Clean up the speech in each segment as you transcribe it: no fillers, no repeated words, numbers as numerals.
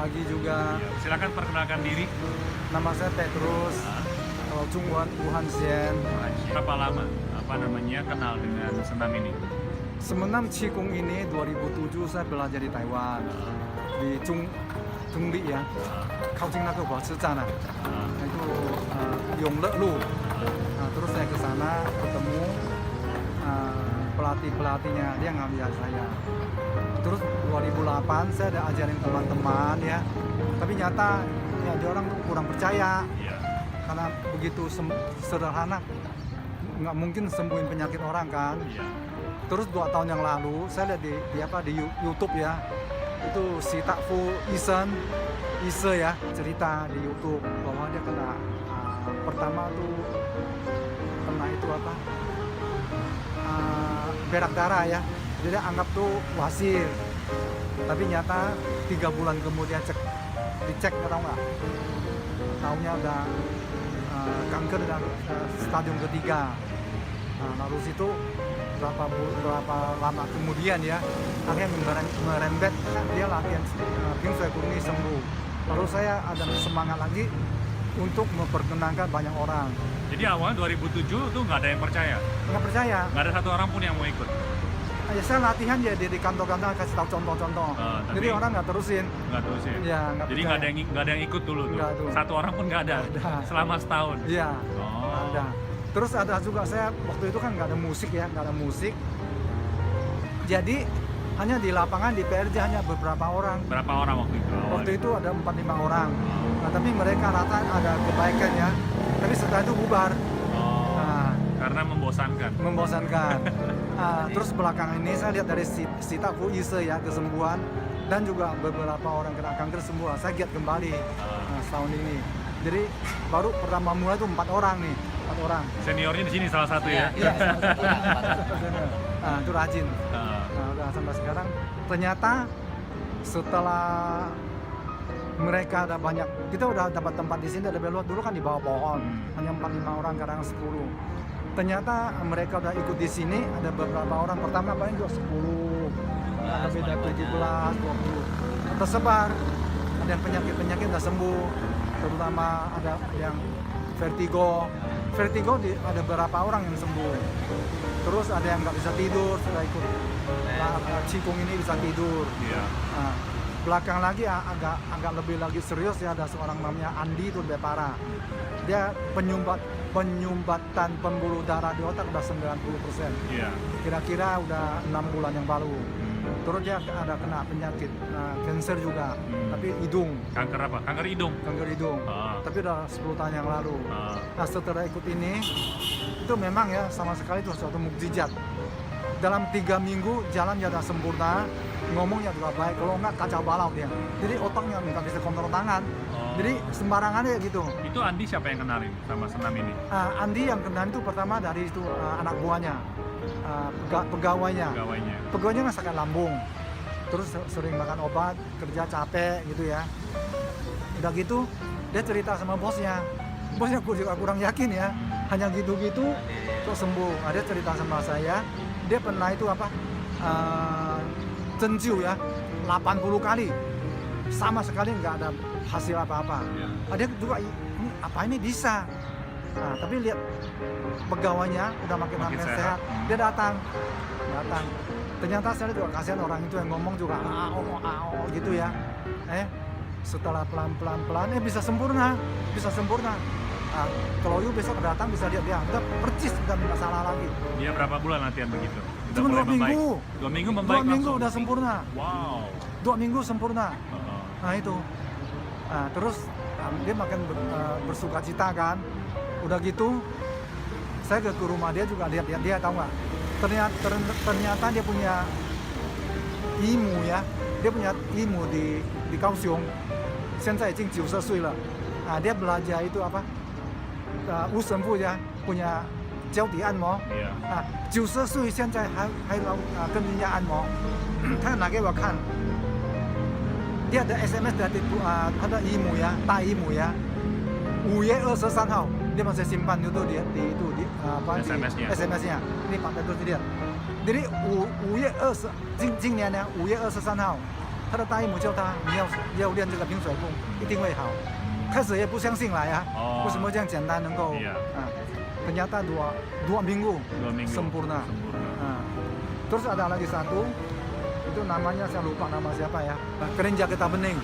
pagi juga. Silakan perkenalkan diri. Nama saya Petrus. Chungwan Wuhan Xian. Berapa lama kenal dengan senam ini? Senam Qigong ini 2007 saya belajar di Taiwan, di Zhongli ya, 靠近那个火车站itu Yongle Lu. Terus saya ke sana ketemu pelatihnya, dia ngambil saya. Terus 2008 saya ada ajarin teman-teman ya, tapi nyata ya dia orang kurang percaya karena begitu sederhana nggak mungkin sembuhin penyakit orang kan. Terus 2 tahun yang lalu saya lihat di YouTube ya, itu si Tak Fu Ise ya cerita di YouTube bahwa dia kena pertama tuh kena itu berak darah ya, jadi anggap tuh wasir, tapi nyata 3 bulan kemudian dicek nggak tahunya udah kanker dan stadium ketiga. Lalu situ berapa lama kemudian ya akhirnya merembet, dia latihan Ping Shui Kung ini sembuh. Lalu saya ada semangat lagi untuk memperkenalkan banyak orang. Jadi awalnya 2007 tuh nggak ada yang percaya? Nggak percaya. Nggak ada satu orang pun yang mau ikut? Ya saya latihan ya di kantor-kantor kasih tahu contoh-contoh. Jadi orang nggak terusin. Nggak terusin? Ya, jadi nggak ada yang ikut dulu tuh? Satu orang pun nggak ada? Selama setahun? Iya, ada. Terus ada juga saya waktu itu kan nggak ada musik. Jadi hanya di lapangan di PRJ hanya beberapa orang. Berapa orang waktu itu? Waktu itu ada 4-5 orang. Nah, tapi mereka rata ada kebaikan ya. Tapi setelah itu bubar. Karena membosankan. Terus belakangan ini saya lihat dari si Tak Fu Ise ya kesembuhan, dan juga beberapa orang kena kanker sembuh. Saya giat kembali setahun ini. Jadi baru pertama mulai itu 4 orang. Seniornya di sini salah satu ya? Iya, salah satu. Itu rajin. Udah sampai sekarang. Ternyata setelah mereka ada banyak, kita udah dapat tempat di sini, ada belot dulu kan di bawah pohon, hanya 4-5 orang, kadang 10. Ternyata mereka udah ikut di sini, ada beberapa orang, pertama paling juga 10, ada beda 17, 20, tersebar. Ada yang penyakit udah sembuh, terutama ada yang vertigo ada beberapa orang yang sembuh. Terus ada yang nggak bisa tidur, sudah ikut Qigong ini bisa tidur. Belakang lagi agak lebih lagi serius ya, ada seorang namanya Andi, itu lebih parah. Dia penyumbatan pembuluh darah di otak udah 90%. Kira-kira udah 6 bulan yang baru. Terus dia ada kena penyakit kanker juga, tapi hidung. Kanker apa? Kanker hidung? Kanker hidung. Tapi udah 10 tahun yang lalu. Nah setelah ikut ini, itu memang ya sama sekali itu suatu mukjizat. Dalam 3 minggu jalan ya udah sempurna, ngomongnya juga baik, kalau enggak kacau balau dia. Jadi otaknya nggak bisa kontrol tangan. Jadi sembarangan ya gitu. Itu Andi siapa yang kenalin sama senam ini? Andi yang kenalin itu pertama dari itu anak buahnya, pegawainya kan sakit lambung, terus sering makan obat, kerja capek gitu ya. Udah gitu dia cerita sama bosnya juga kurang yakin ya, hanya gitu-gitu kok sembuh. Dia cerita sama saya, dia pernah itu cenjiu ya 80 kali, sama sekali nggak ada hasil apa-apa. Dia juga ini bisa. Tapi lihat pegawainya udah makin sehat, dia datang. Ternyata saya juga kasihan orang itu yang ngomong juga gitu ya. Setelah pelan bisa sempurna. Kalau you besok datang bisa lihat dia udah percis, udah nggak salah lagi. Dia berapa bulan latihan begitu? Cuma 2 minggu. 2 minggu membaik. 2 minggu udah sempurna. Wow. 2 minggu sempurna. Nah itu. Terus dia makin bersuka cita kan. Udah gitu, saya ke rumah dia juga lihat dia, tahu nggak? Ternyata dia punya ilmu ya. Dia punya ilmu di Kaohsiung. 现在已经90岁了. Dia belajar itu Wu Shen Fu ya, punya 脚底按摩。90岁现在还跟人家按摩。他拿给我看，dia ada SMS dari ada ilmu ya, tak ilmu ya. 5月23号 dia masih simpan itu di SMS-nya. Ini Pak Petrus lihat. Jadi 5月20今年呢5月23号他的大姨母叫他你要练这个平水功，一定会好。开始也不相信啦ya,为什么这样简单能够ternyata 2 minggu sempurna. Terus ada lagi satu, itu namanya saya lupa nama siapa ya, kerenja getah bening.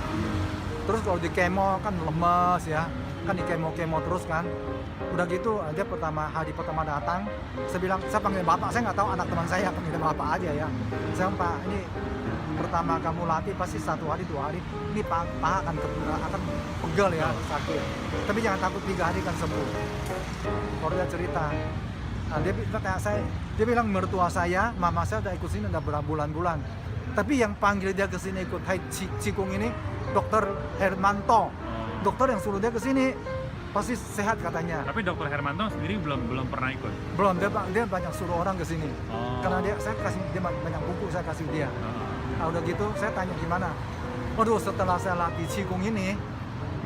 Terus kalau di kemo kan lemes ya, kan di kemo terus kan. Udah gitu dia hari pertama datang, saya bilang, saya panggil bapak, saya nggak tahu anak teman saya, panggil bapak aja ya. Saya bilang, Pak, ini pertama kamu latih pasti 1 hari 2 hari ini paha akan pegel ya, sakit, tapi jangan takut, 3 hari kan sembuh. Kalau dia cerita, nah, dia bilang mertua saya, mama saya udah ikut sini udah berbulan-bulan, tapi yang panggil dia ke sini ikut Tai Chi Kung ini Dokter Hermanto, dokter yang suruh dia ke sini pasti sehat katanya. Tapi Dokter Hermanto sendiri belum pernah ikut. Belum, dia banyak suruh orang ke sini. Karena saya kasih dia banyak buku, saya kasih dia. Nah, udah gitu saya tanya gimana. Waduh, setelah saya latih Qigong ini,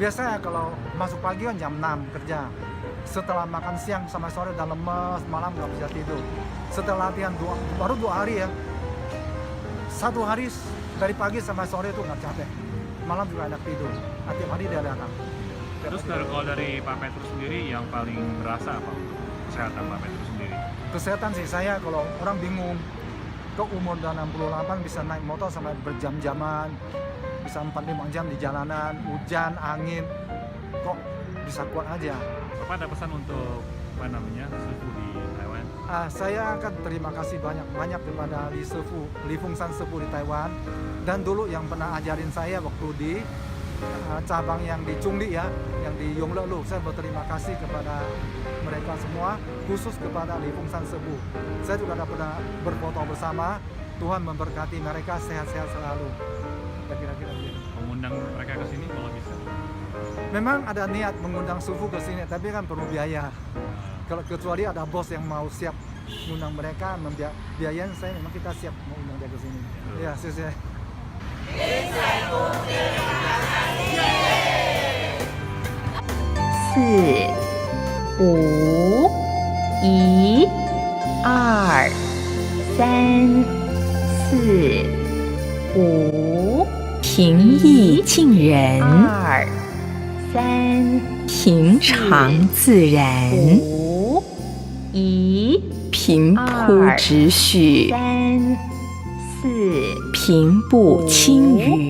biasanya kalau masuk pagi kan jam 6 kerja. Setelah makan siang sampai sore udah lemes, malam nggak bisa tidur. Setelah latihan baru 2 hari ya. 1 hari dari pagi sampai sore itu nggak capek. Malam juga enak tidur. Tiap hari dia datang. Terus kalau dari Pak Petrus sendiri yang paling berasa apa kesehatan Pak Petrus sendiri? Kesehatan sih, saya kalau orang bingung, kok umur udah 68 bisa naik motor sampai berjam-jaman, bisa 4-5 jam di jalanan, hujan, angin, kok bisa kuat aja. Bapak ada pesan untuk Sifu di Taiwan? Saya akan terima kasih banyak kepada Li Fungsan Sifu di Taiwan, dan dulu yang pernah ajarin saya waktu di cabang yang di Chungli ya, yang di Yonglelu. Saya berterima kasih kepada mereka semua, khusus kepada Li Fungsan Sifu. Saya juga pernah berfoto bersama. Tuhan memberkati mereka, sehat-sehat selalu. Kira-kira gitu. Mengundang mereka ke sini kalau bisa. Memang ada niat mengundang Sifu ke sini, tapi kan perlu biaya. Kalau kecuali ada bos yang mau siap mengundang mereka, biayain, saya memang kita siap mengundang dia ke sini. Ya, selesai. 4、5、1、2、3、4、5，平易近人，2、3，平常自然，5、1，平铺直叙，3、4，平步青云。